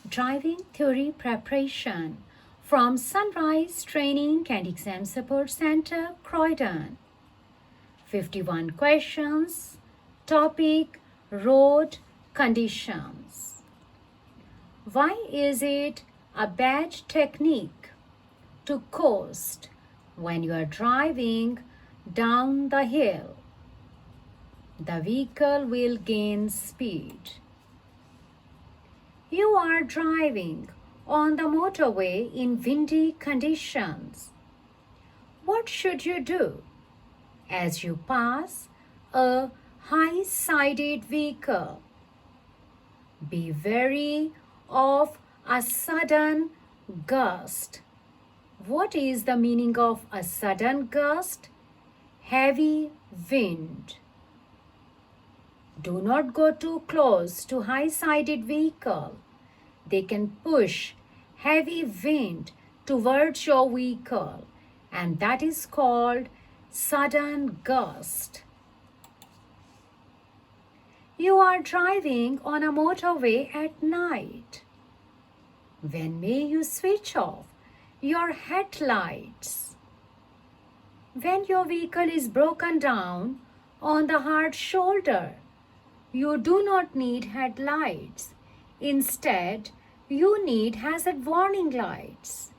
Driving Theory Preparation from Sunrise Training and Exam Support Center, Croydon. 51 questions. Topic: Road conditions. Why is it a bad technique to coast when you are driving down the hill? The vehicle will gain speed. You are driving on the motorway in windy conditions. What should you do as you pass a high-sided vehicle? Be wary of a sudden gust. What is the meaning of a sudden gust? Heavy wind. Do not go too close to high-sided vehicle. They can push heavy wind towards your vehicle, and that is called sudden gust. You are driving on a motorway at night. When may you switch off your headlights? When your vehicle is broken down on the hard shoulder, you do not need headlights. Instead, you need hazard warning lights.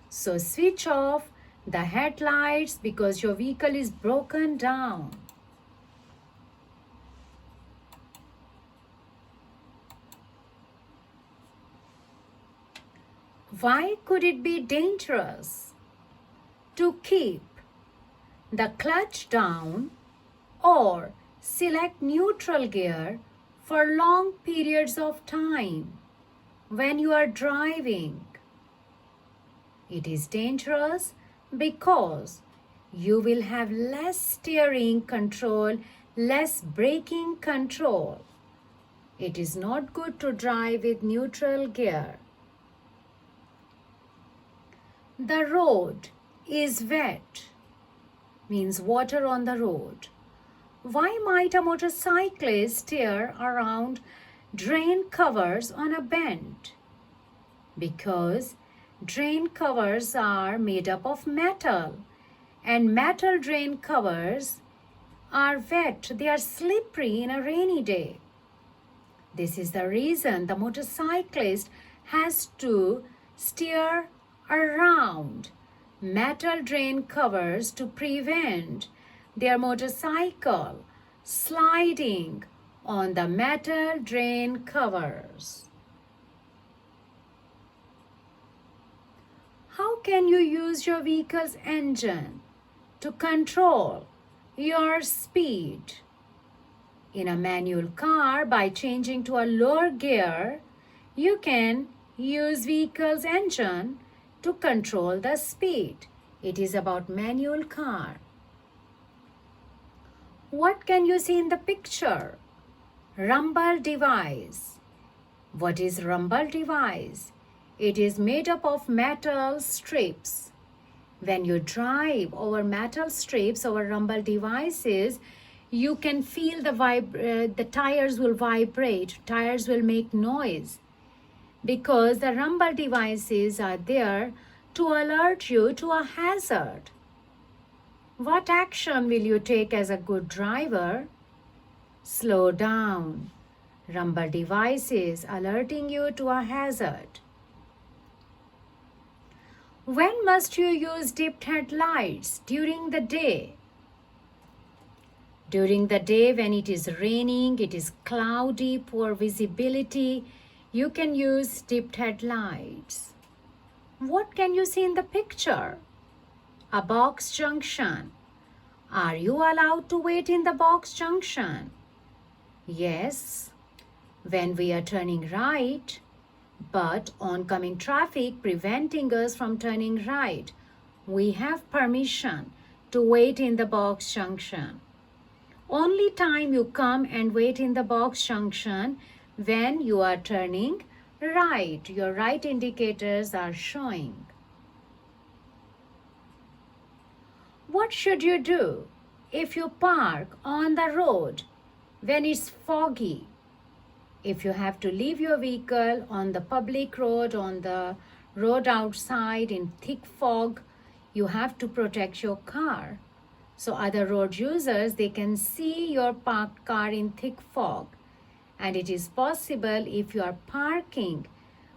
So switch off the headlights because your vehicle is broken down. Why could it be dangerous to keep the clutch down or select neutral gear for long periods of time when you are driving? It is dangerous because you will have less steering control, less braking control. It is not good to drive with neutral gear. The road is wet, means water on the road. Why might a motorcyclist steer around drain covers on a bend? Because drain covers are made up of metal, and metal drain covers are wet. They are slippery in a rainy day. This is the reason the motorcyclist has to steer around metal drain covers to prevent their motorcycle sliding on the metal drain covers. How can you use your vehicle's engine to control your speed? In a manual car, by changing to a lower gear, you can use vehicle's engine to control the speed. It is about manual car. What can you see in the picture? Rumble device. What is rumble device? It is made up of metal strips. When you drive over metal strips over rumble devices, you can feel the tires will vibrate, tires will make noise, because the rumble devices are there to alert you to a hazard. What action will you take as a good driver? Slow down. Rumble devices alerting you to a hazard. When must you use dipped headlights? During the day. During the day when it is raining, it is cloudy, poor visibility, you can use dipped headlights. What can you see in the picture? A box junction. Are you allowed to wait in the box junction? Yes, when we are turning right, but oncoming traffic preventing us from turning right, we have permission to wait in the box junction. Only time you come and wait in the box junction when you are turning right. Your right indicators are showing. What should you do if you park on the road when it's foggy? If you have to leave your vehicle on the public road, on the road outside in thick fog, you have to protect your car. So other road users, they can see your parked car in thick fog. And it is possible if you are parking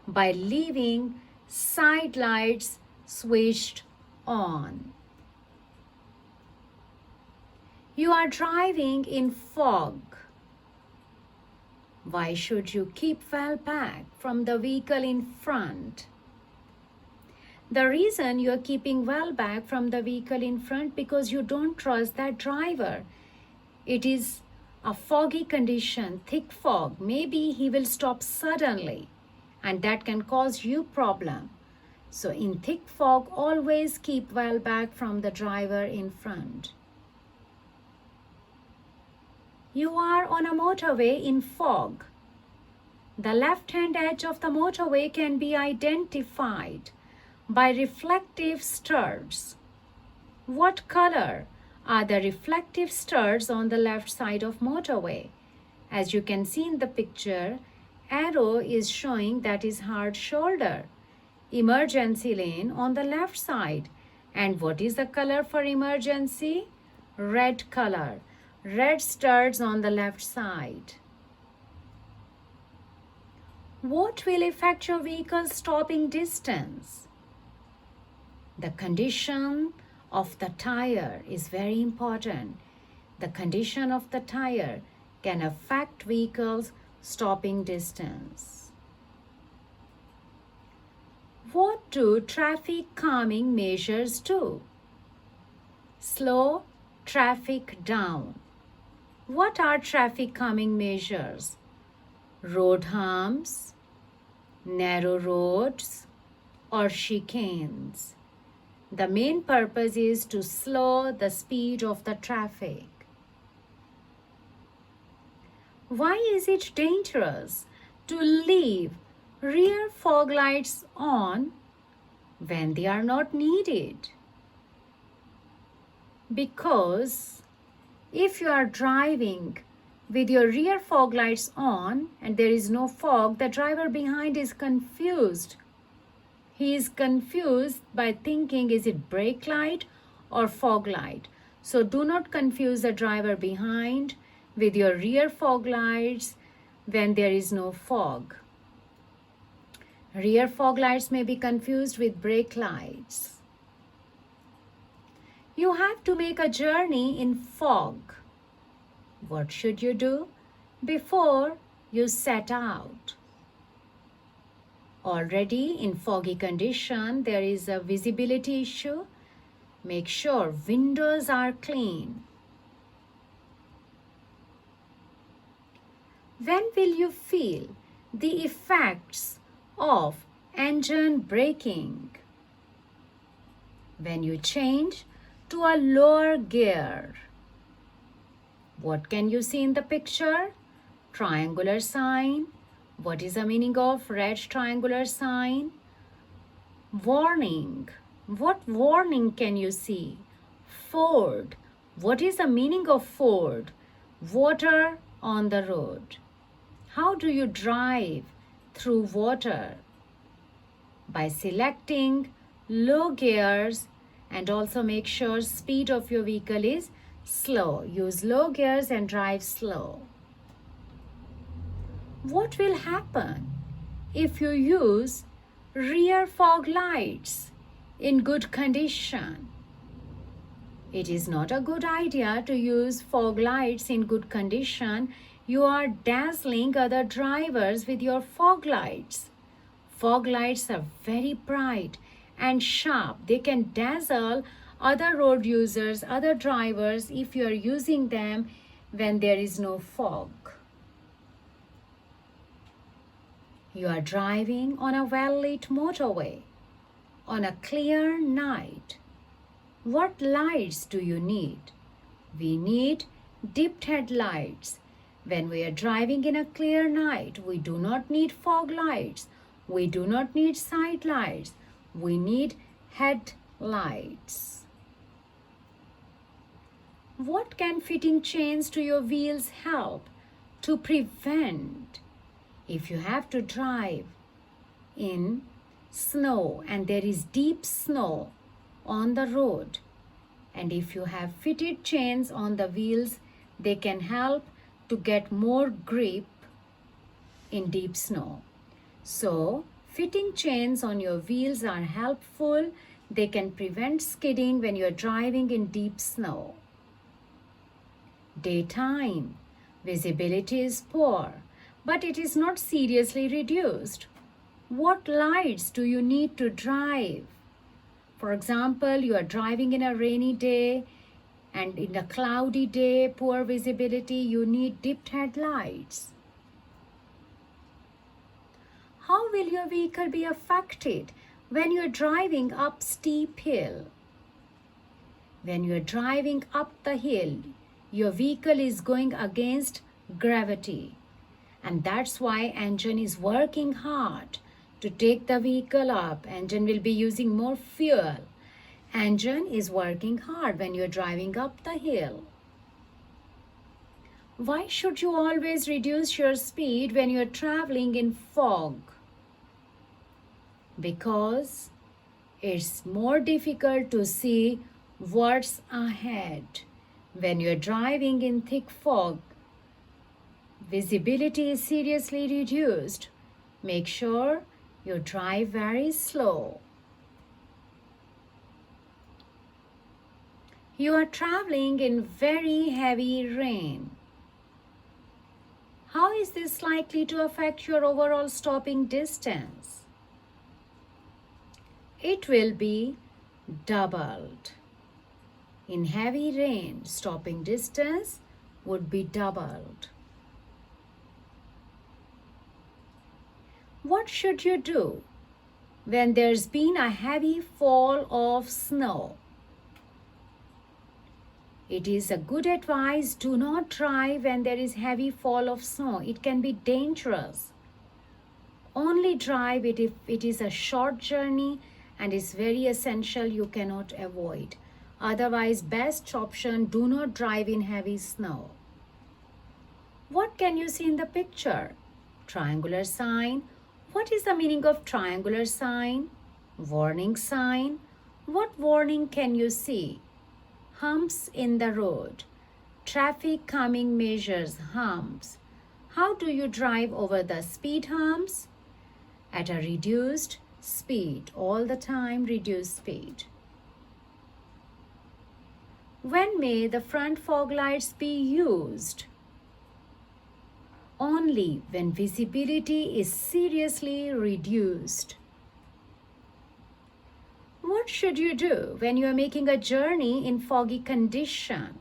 by leaving side lights switched on. You are driving in fog. Why should you keep well back from the vehicle in front? The reason you are keeping well back from the vehicle in front because you don't trust that driver. It is a foggy condition, thick fog. Maybe he will stop suddenly and that can cause you problem. So in thick fog, always keep well back from the driver in front. You are on a motorway in fog. The left-hand edge of the motorway can be identified by reflective studs. What color are the reflective studs on the left side of motorway? As you can see in the picture, arrow is showing that is hard shoulder. Emergency lane on the left side. And what is the color for emergency? Red color. Red studs on the left side. What will affect your vehicle's stopping distance? The condition of the tire is very important. The condition of the tire can affect vehicle's stopping distance. What do traffic calming measures do? Slow traffic down. What are traffic calming measures? Road humps, narrow roads, or chicanes. The main purpose is to slow the speed of the traffic. Why is it dangerous to leave rear fog lights on when they are not needed? Because if you are driving with your rear fog lights on and there is no fog, the driver behind is confused. He is confused by thinking, is it brake light or fog light? So do not confuse the driver behind with your rear fog lights when there is no fog. Rear fog lights may be confused with brake lights. You have to make a journey in fog. What should you do before you set out? Already in foggy condition, there is a visibility issue. Make sure windows are clean. When will you feel the effects of engine braking? When you change to a lower gear. What can you see in the picture? Triangular sign. What is the meaning of red triangular sign? Warning. What warning can you see? Ford. What is the meaning of Ford? Water on the road. How do you drive through water? By selecting low gears and also make sure speed of your vehicle is slow. Use low gears and drive slow. What will happen if you use rear fog lights in good condition? It is not a good idea to use fog lights in good condition. You are dazzling other drivers with your fog lights. Fog lights are very bright and sharp. They can dazzle other road users, other drivers if you are using them when there is no fog. You are driving on a well-lit motorway on a clear night. What lights do you need? We need dipped headlights. When we are driving in a clear night, we do not need fog lights. We do not need side lights. We need headlights. What can fitting chains to your wheels help to prevent If you have to drive in snow and there is deep snow on the road, and if you have fitted chains on the wheels, they can help to get more grip in deep snow. So, fitting chains on your wheels are helpful. They can prevent skidding when you're driving in deep snow. Daytime visibility is poor, but it is not seriously reduced. What lights do you need to drive? For example, you are driving in a rainy day and in a cloudy day, poor visibility, you need dipped headlights. How will your vehicle be affected when you're driving up steep hill? When you're driving up the hill, your vehicle is going against gravity. And that's why engine is working hard to take the vehicle up. Engine will be using more fuel. Engine is working hard when you're driving up the hill. Why should you always reduce your speed when you're traveling in fog? Because it's more difficult to see what's ahead. When you're driving in thick fog, visibility is seriously reduced. Make sure you drive very slow. You are traveling in very heavy rain. How is this likely to affect your overall stopping distance? It will be doubled. In heavy rain, stopping distance would be doubled. What should you do when there's been a heavy fall of snow? It is a good advice, do not drive when there is heavy fall of snow. It can be dangerous. Only drive it if it is a short journey and is very essential, you cannot avoid. Otherwise, best option, do not drive in heavy snow. What can you see in the picture? Triangular sign. What is the meaning of triangular sign? Warning sign. What warning can you see? Humps in the road. Traffic calming measures, humps. How do you drive over the speed humps? At a reduced speed, all the time reduced speed. When may the front fog lights be used? Only when visibility is seriously reduced. What should you do when you are making a journey in foggy condition?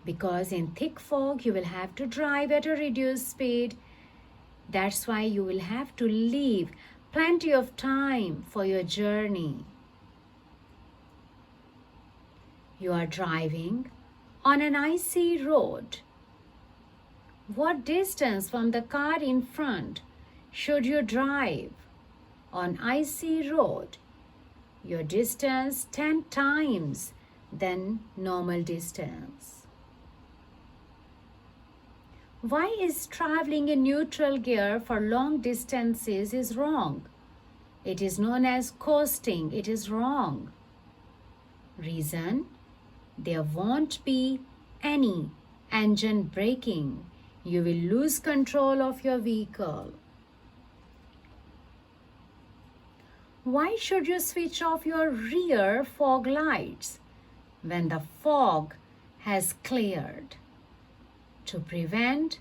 Because in thick fog, you will have to drive at a reduced speed. That's why you will have to leave plenty of time for your journey. You are driving on an icy road. What distance from the car in front should you drive? On icy road, your distance 10 times than normal distance. Why is traveling in neutral gear for long distances is wrong? It is known as coasting. It is wrong. Reason, there won't be any engine braking. You will lose control of your vehicle. Why should you switch off your rear fog lights when the fog has cleared? To prevent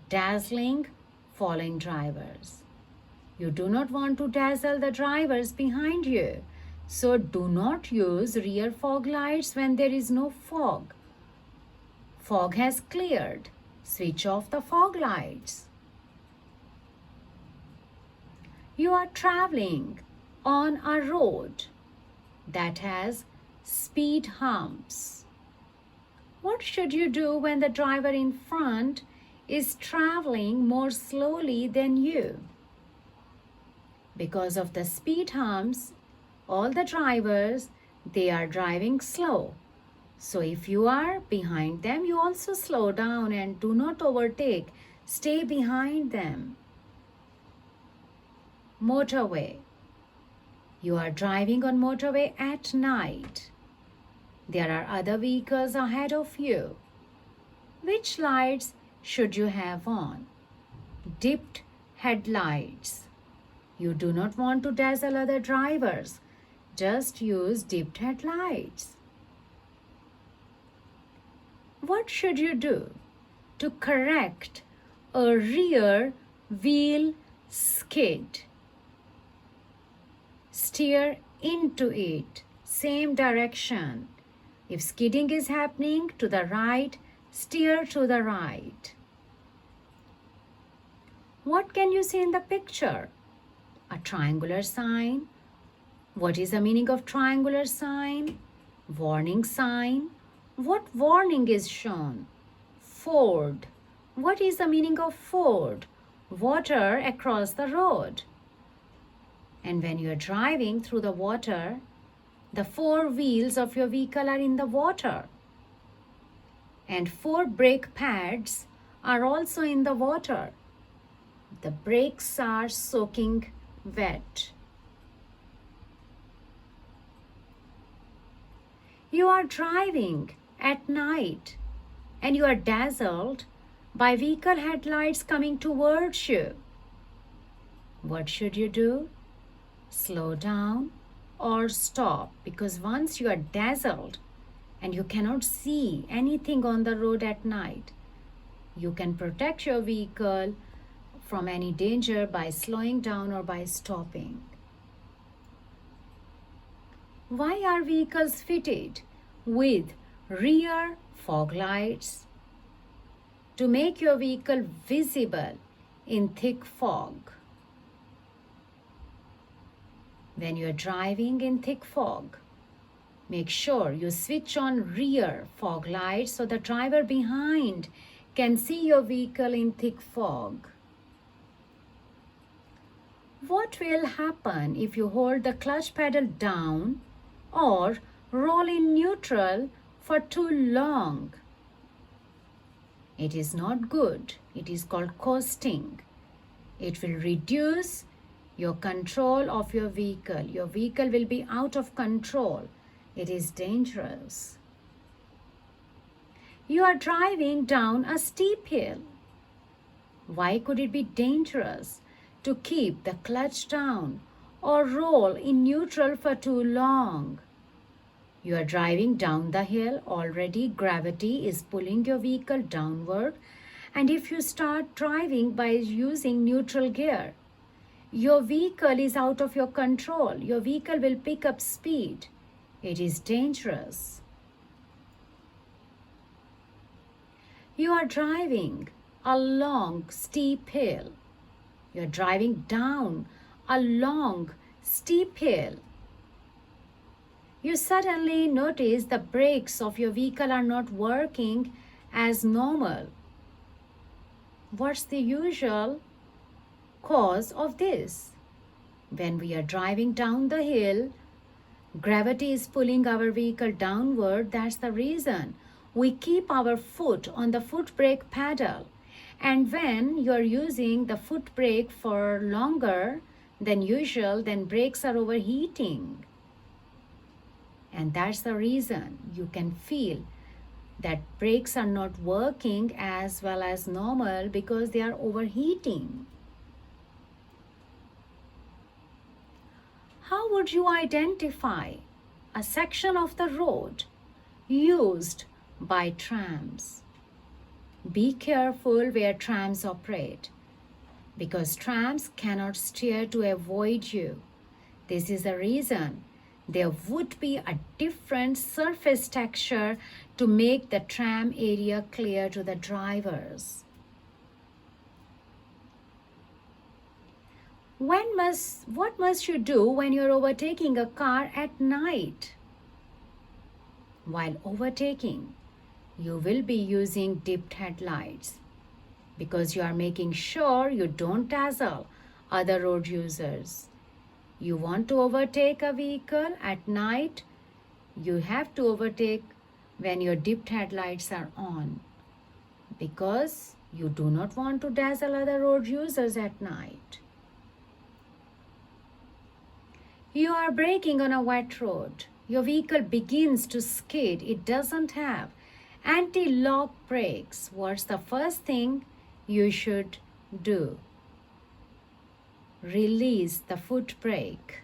dazzling falling drivers. You do not want to dazzle the drivers behind you. So do not use rear fog lights when there is no fog. Fog has cleared. Switch off the fog lights. You are traveling on a road that has speed humps. What should you do when the driver in front is traveling more slowly than you? Because of the speed humps, all the drivers, they are driving slow. So if you are behind them, you also slow down and do not overtake. Stay behind them. Motorway. You are driving on motorway at night. There are other vehicles ahead of you. Which lights should you have on? Dipped headlights. You do not want to dazzle other drivers. Just use dipped headlights. What should you do to correct a rear wheel skid? Steer into it, same direction. If skidding is happening to the right, steer to the right. What can you see in the picture? A triangular sign. What is the meaning of triangular sign? Warning sign. What warning is shown? Ford. What is the meaning of ford? Water across the road. And when you are driving through the water, the four wheels of your vehicle are in the water. And four brake pads are also in the water. The brakes are soaking wet. You are driving at night and you are dazzled by vehicle headlights coming towards you. What should you do? Slow down or stop, because once you are dazzled and you cannot see anything on the road at night, you can protect your vehicle from any danger by slowing down or by stopping. Why are vehicles fitted with rear fog lights? To make your vehicle visible in thick fog. When you are driving in thick fog, make sure you switch on rear fog lights so the driver behind can see your vehicle in thick fog. What will happen if you hold the clutch pedal down or roll in neutral for too long? It is not good. It is called coasting. It will reduce your control of your vehicle. Your vehicle will be out of control. It is dangerous. You are driving down a steep hill. Why could it be dangerous to keep the clutch down or roll in neutral for too long? You are driving down the hill. Already gravity is pulling your vehicle downward. And if you start driving by using neutral gear, your vehicle is out of your control. Your vehicle will pick up speed. It is dangerous. You are driving a long, steep hill. You are driving down a long, steep hill. You suddenly notice the brakes of your vehicle are not working as normal. What's the usual cause of this? When we are driving down the hill, gravity is pulling our vehicle downward. That's the reason. We keep our foot on the foot brake pedal. And when you're using the foot brake for longer than usual, then brakes are overheating. And that's the reason you can feel that brakes are not working as well as normal, because they are overheating. How would you identify a section of the road used by trams? Be careful where trams operate, because trams cannot steer to avoid you. This is the reason there would be a different surface texture to make the tram area clear to the drivers. What must you do when you're overtaking a car at night? While overtaking, you will be using dipped headlights, because you are making sure you don't dazzle other road users. You want to overtake a vehicle at night, you have to overtake when your dipped headlights are on, because You do not want to dazzle other road users at night. You are braking on a wet road. Your vehicle begins to skid. It doesn't have anti-lock brakes. What's the first thing you should do? Release the foot brake.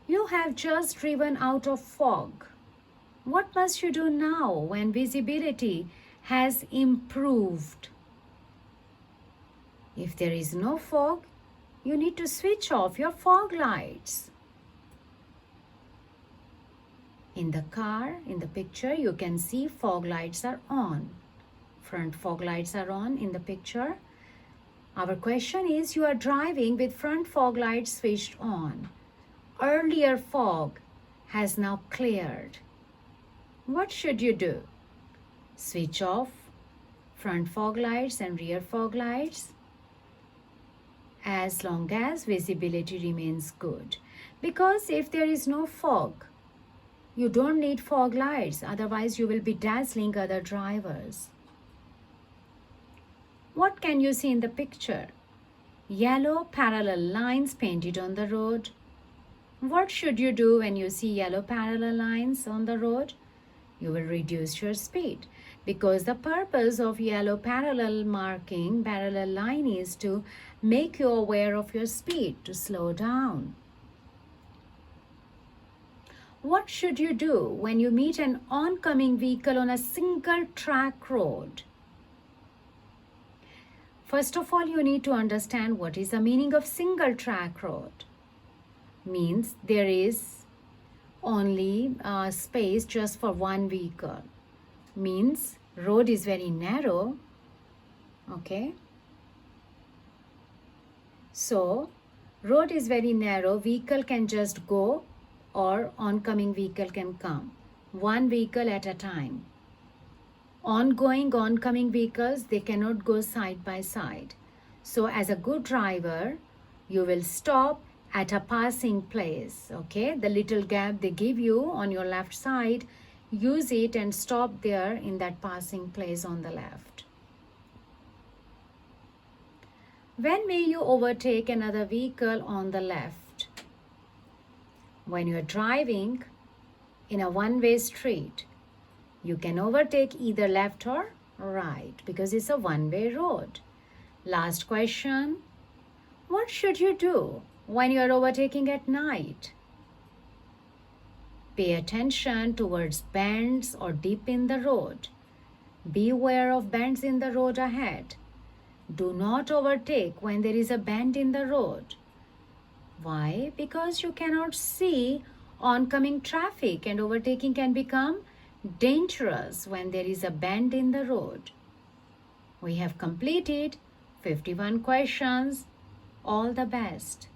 You have just driven out of fog. What must you do now when visibility has improved? If there is no fog, you need to switch off your fog lights. In the car, in the picture, you can see fog lights are on. Front fog lights are on in the picture. Our question is, you are driving with front fog lights switched on. Earlier fog has now cleared. What should you do? Switch off front fog lights and rear fog lights as long as visibility remains good. Because if there is no fog, you don't need fog lights, otherwise you will be dazzling other drivers. What can you see in the picture? Yellow parallel lines painted on the road. What should you do when you see yellow parallel lines on the road? You will reduce your speed, because the purpose of yellow parallel line is to make you aware of your speed, to slow down. What should you do when you meet an oncoming vehicle on a single track road? First of all, you need to understand what is the meaning of single track road. Means there is only space just for one vehicle. Means road is very narrow. Okay. So road is very narrow. Vehicle can just go or oncoming vehicle can come. One vehicle at a time. Ongoing, oncoming vehicles, they cannot go side by side. So as a good driver, you will stop at a passing place, okay? The little gap they give you on your left side, use it and stop there in that passing place on the left. When may you overtake another vehicle on the left? When you are driving in a one-way street, you can overtake either left or right because it's a one-way road. Last question. What should you do when you are overtaking at night? Pay attention towards bends or dip in the road. Be aware of bends in the road ahead. Do not overtake when there is a bend in the road. Why? Because you cannot see oncoming traffic and overtaking can become dangerous when there is a bend in the road. We have completed 51 questions. All the best.